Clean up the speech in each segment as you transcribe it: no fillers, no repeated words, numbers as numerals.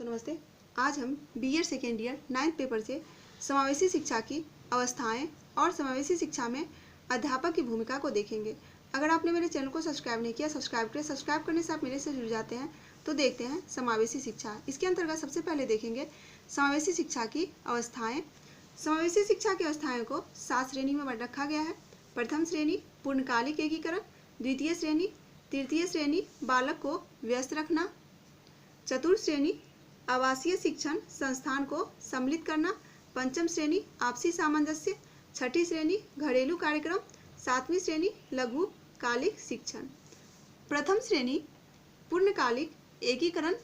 नमस्ते। आज हम BEd second year 9th paper से समावेशी शिक्षा की अवस्थाएं और समावेशी शिक्षा में अध्यापक की भूमिका को देखेंगे। अगर आपने मेरे चैनल को सब्सक्राइब नहीं किया, सब्सक्राइब करें। सब्सक्राइब करने से आप मेरे से जुड़ जाते हैं। तो देखते हैं समावेशी शिक्षा। इसके अंतर्गत सबसे पहले देखेंगे समावेशी शिक्षा की अवस्थाएं। समावेशी शिक्षा की अवस्थाएं को 7 श्रेणी में बांट रखा गया है। प्रथम श्रेणी पूर्णकालिक एकीकरण, द्वितीय श्रेणी, तृतीय श्रेणी बालक को व्यस्त रखना, चतुर्थ श्रेणी आवासीय शिक्षण संस्थान को सम्मिलित करना, पंचम श्रेणी आपसी सामंजस्य, छठी श्रेणी घरेलू कार्यक्रम, सातवीं श्रेणी लघुकालिक शिक्षण। प्रथम श्रेणी पूर्णकालिक एकीकरण।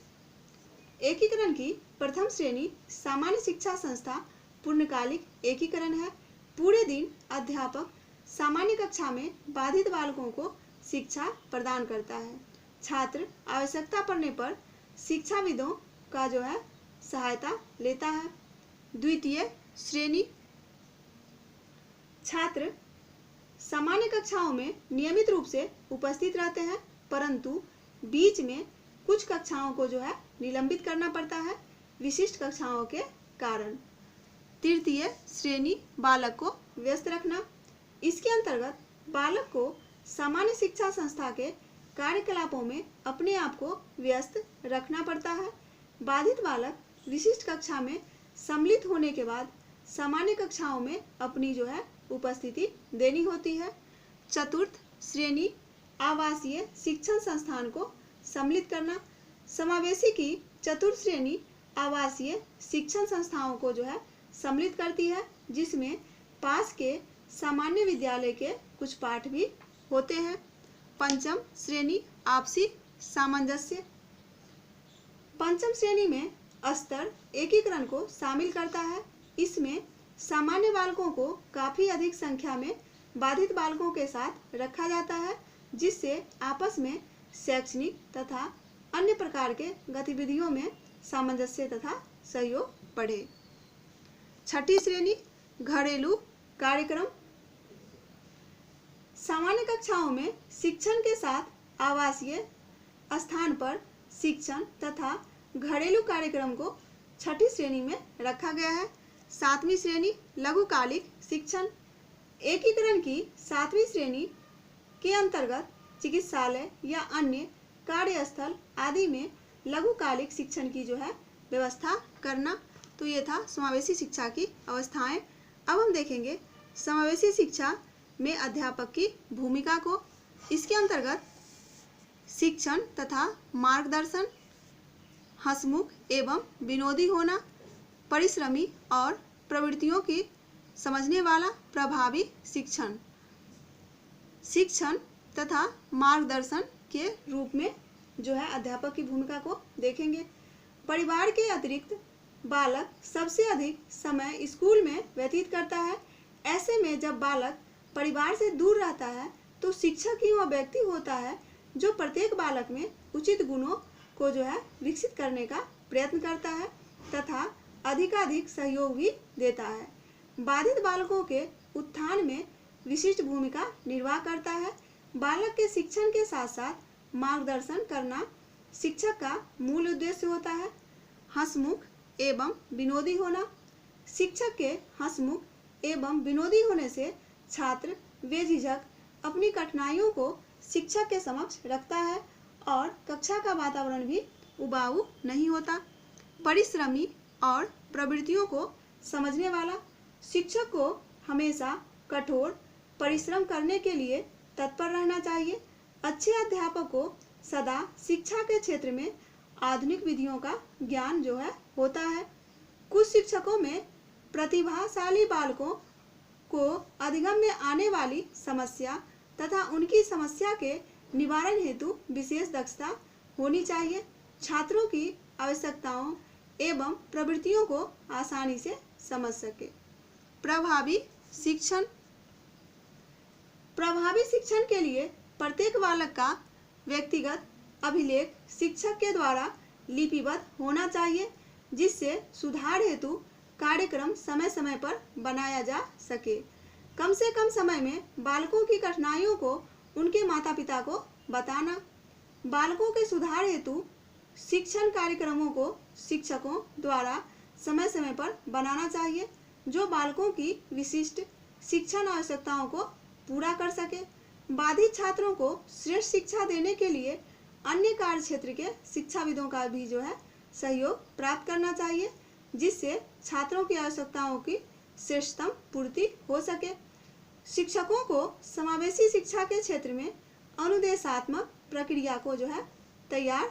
एकीकरण की प्रथम श्रेणी सामान्य शिक्षा संस्था पूर्णकालिक एकीकरण है। पूरे दिन अध्यापक सामान्य कक्षा में बाधित बालकों को शिक्षा प्रदान करता है। छात्र आवश्यकता पड़ने पर शिक्षाविदों का सहायता लेता है। द्वितीय श्रेणी छात्र सामान्य कक्षाओं में नियमित रूप से उपस्थित रहते हैं, परंतु बीच में कुछ कक्षाओं को निलंबित करना पड़ता है विशिष्ट कक्षाओं के कारण। तृतीय श्रेणी बालक को व्यस्त रखना। इसके अंतर्गत बालक को सामान्य शिक्षा संस्था के कार्यकलापों में अपने आप को व्यस्त रखना पड़ता है। बाधित बालक विशिष्ट कक्षा में सम्मिलित होने के बाद सामान्य कक्षाओं में अपनी उपस्थिति देनी होती है। चतुर्थ श्रेणी आवासीय शिक्षण संस्थान को सम्मिलित करना। समावेशी की चतुर्थ श्रेणी आवासीय शिक्षण संस्थाओं को सम्मिलित करती है, जिसमें पास के सामान्य विद्यालय के कुछ पाठ भी होते हैं। पंचम श्रेणी आपसी सामंजस्य। पंचम श्रेणी में स्तर एकीकरण को शामिल करता है। इसमें सामान्य बालकों को काफी अधिक संख्या में बाधित बालकों के साथ रखा जाता है, जिससे आपस में शैक्षणिक तथा अन्य प्रकार के गतिविधियों में सामंजस्य तथा सहयोग बढ़े। छठी श्रेणी घरेलू कार्यक्रम। सामान्य कक्षाओं में शिक्षण के साथ आवासीय स्थान पर शिक्षण तथा घरेलू कार्यक्रम को छठी श्रेणी में रखा गया है। सातवीं श्रेणी लघुकालिक शिक्षण। एकीकरण की सातवीं श्रेणी के अंतर्गत चिकित्सालय या अन्य कार्यस्थल आदि में लघुकालिक शिक्षण की व्यवस्था करना। तो ये था समावेशी शिक्षा की अवस्थाएं। अब हम देखेंगे समावेशी शिक्षा में अध्यापक की भूमिका को। इसके अंतर्गत शिक्षण तथा मार्गदर्शन, हंसमुख एवं विनोदी होना, परिश्रमी और प्रवृत्तियों की समझने वाला प्रभावी शिक्षण, शिक्षण तथा मार्गदर्शन के रूप में अध्यापक की भूमिका को देखेंगे। परिवार के अतिरिक्त बालक सबसे अधिक समय स्कूल में व्यतीत करता है। ऐसे में जब बालक परिवार से दूर रहता है तो शिक्षक ही वह व्यक्ति होता है जो प्रत्येक बालक में उचित गुणों को विकसित करने का प्रयत्न करता है तथा अधिकाधिक सहयोग भी देता है। बाधित बालकों के उत्थान में विशिष्ट भूमिका निर्वाह करता है। बालक के शिक्षण के साथ साथ मार्गदर्शन करना शिक्षक का मूल उद्देश्य होता है। हंसमुख एवं विनोदी होना। शिक्षक के हंसमुख एवं विनोदी होने से छात्र बेझिझक अपनी कठिनाइयों को शिक्षक के समक्ष रखता है और कक्षा का वातावरण भी उबाऊ नहीं होता। परिश्रमी और प्रवृत्तियों को समझने वाला। शिक्षक को हमेशा कठोर परिश्रम करने के लिए तत्पर रहना चाहिए। अच्छे अध्यापक को सदा शिक्षा के क्षेत्र में आधुनिक विधियों का ज्ञान होता है। कुछ शिक्षकों में प्रतिभाशाली बालकों को अधिगम में आने वाली समस्या तथा उनकी समस्या के निवारण हेतु विशेष दक्षता होनी चाहिए। छात्रों की आवश्यकताओं एवं प्रवृत्तियों को आसानी से समझ सके। प्रभावी शिक्षण। प्रभावी शिक्षण के लिए प्रत्येक बालक का व्यक्तिगत अभिलेख शिक्षक के द्वारा लिपिबद्ध होना चाहिए, जिससे सुधार हेतु कार्यक्रम समय समय पर बनाया जा सके। कम से कम समय में बालकों की कठिनाइयों को उनके माता पिता को बताना। बालकों के सुधार हेतु शिक्षण कार्यक्रमों को शिक्षकों द्वारा समय समय पर बनाना चाहिए जो बालकों की विशिष्ट शिक्षण आवश्यकताओं को पूरा कर सके। बाधित छात्रों को श्रेष्ठ शिक्षा देने के लिए अन्य कार्य क्षेत्र के शिक्षाविदों का भी सहयोग प्राप्त करना चाहिए, जिससे छात्रों की आवश्यकताओं की श्रेष्ठतम पूर्ति हो सके। शिक्षकों को समावेशी शिक्षा के क्षेत्र में अनुदेशात्मक प्रक्रिया को तैयार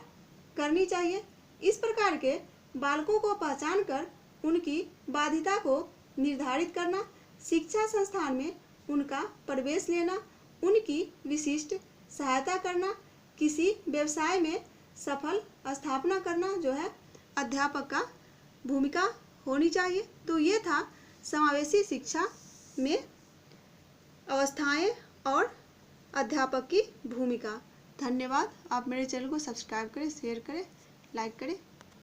करनी चाहिए। इस प्रकार के बालकों को पहचान कर उनकी बाध्यता को निर्धारित करना, शिक्षा संस्थान में उनका प्रवेश लेना, उनकी विशिष्ट सहायता करना, किसी व्यवसाय में सफल स्थापना करना अध्यापक का भूमिका होनी चाहिए। तो ये था समावेशी शिक्षा में अवस्थाएं और अध्यापक की भूमिका। धन्यवाद। आप मेरे चैनल को सब्सक्राइब करें, शेयर करें, लाइक करें।